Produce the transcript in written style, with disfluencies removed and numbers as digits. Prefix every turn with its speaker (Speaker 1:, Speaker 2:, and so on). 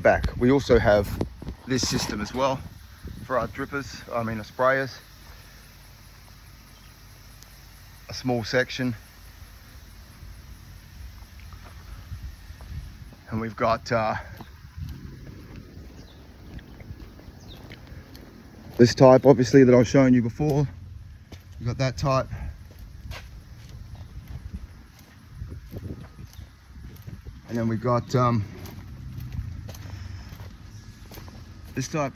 Speaker 1: back. We also have this system as well for our drippers, our sprayers. A small section. And we've got this type, obviously, that I was showing you before. We've got that type. And then we've got this type.